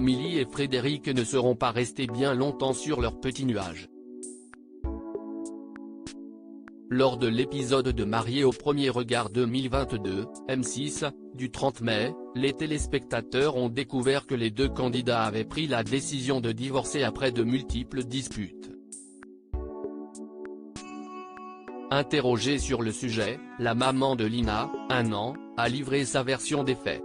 Émilie et Frédéric ne seront pas restés bien longtemps sur leur petit nuage. Lors de l'épisode de Mariés au premier regard 2022, M6, du 30 mai, les téléspectateurs ont découvert que les deux candidats avaient pris la décision de divorcer après de multiples disputes. Interrogée sur le sujet, la maman de Lina, 1 an, a livré sa version des faits.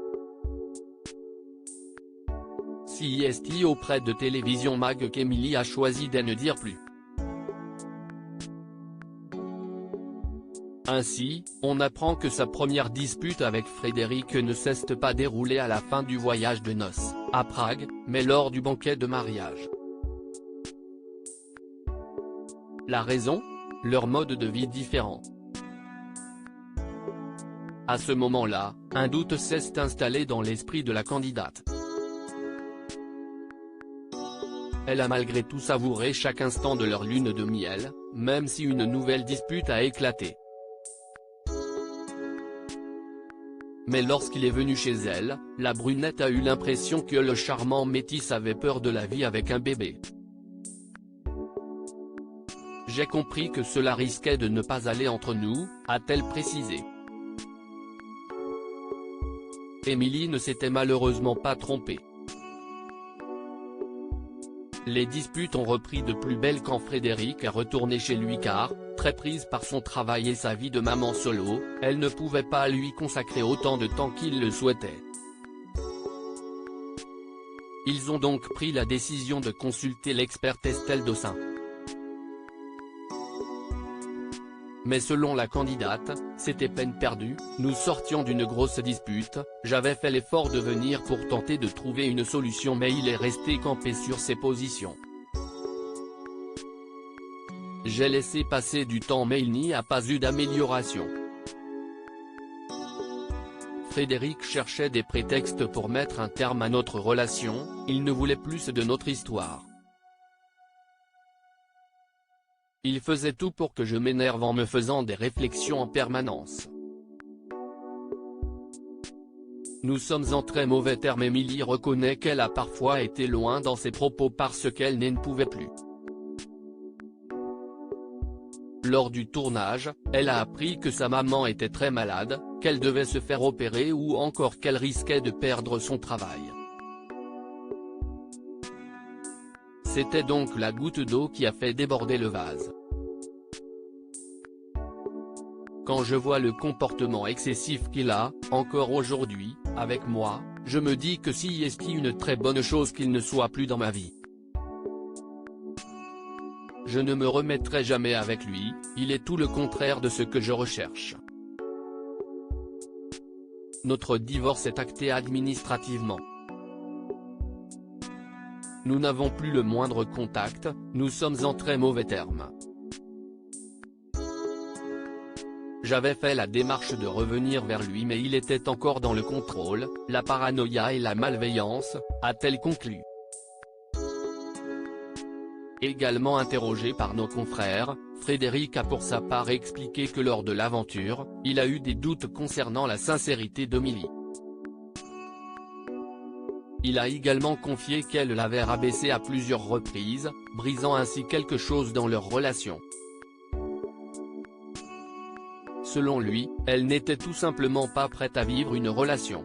CIST auprès de Télévision Mag qu'Émilie a choisi de ne dire plus. Ainsi, on apprend que sa première dispute avec Frédéric ne s'est pas déroulée à la fin du voyage de noces, à Prague, mais lors du banquet de mariage. La raison ? Leur mode de vie différent. À ce moment-là, un doute s'est installé dans l'esprit de la candidate. Elle a malgré tout savouré chaque instant de leur lune de miel, même si une nouvelle dispute a éclaté. Mais lorsqu'il est venu chez elle, la brunette a eu l'impression que le charmant métis avait peur de la vie avec un bébé. J'ai compris que cela risquait de ne pas aller entre nous, a-t-elle précisé. Émilie ne s'était malheureusement pas trompée. Les disputes ont repris de plus belle quand Frédéric est retourné chez lui car, très prise par son travail et sa vie de maman solo, elle ne pouvait pas lui consacrer autant de temps qu'il le souhaitait. Ils ont donc pris la décision de consulter l'experte Estelle Dossin. Mais selon la candidate, c'était peine perdue, nous sortions d'une grosse dispute, j'avais fait l'effort de venir pour tenter de trouver une solution mais il est resté campé sur ses positions. J'ai laissé passer du temps mais il n'y a pas eu d'amélioration. Frédéric cherchait des prétextes pour mettre un terme à notre relation, il ne voulait plus de notre histoire. Il faisait tout pour que je m'énerve en me faisant des réflexions en permanence. Nous sommes en très mauvais termes. Émilie reconnaît qu'elle a parfois été loin dans ses propos parce qu'elle ne pouvait plus. Lors du tournage, elle a appris que sa maman était très malade, qu'elle devait se faire opérer ou encore qu'elle risquait de perdre son travail. C'était donc la goutte d'eau qui a fait déborder le vase. Quand je vois le comportement excessif qu'il a, encore aujourd'hui, avec moi, je me dis que si est une très bonne chose qu'il ne soit plus dans ma vie. Je ne me remettrai jamais avec lui, il est tout le contraire de ce que je recherche. Notre divorce est acté administrativement. Nous n'avons plus le moindre contact, nous sommes en très mauvais termes. J'avais fait la démarche de revenir vers lui mais il était encore dans le contrôle, la paranoïa et la malveillance, a-t-elle conclu. Également interrogé par nos confrères, Frédéric a pour sa part expliqué que lors de l'aventure, il a eu des doutes concernant la sincérité d'Émilie. Il a également confié qu'elle l'avait rabaissé à plusieurs reprises, brisant ainsi quelque chose dans leur relation. Selon lui, elle n'était tout simplement pas prête à vivre une relation.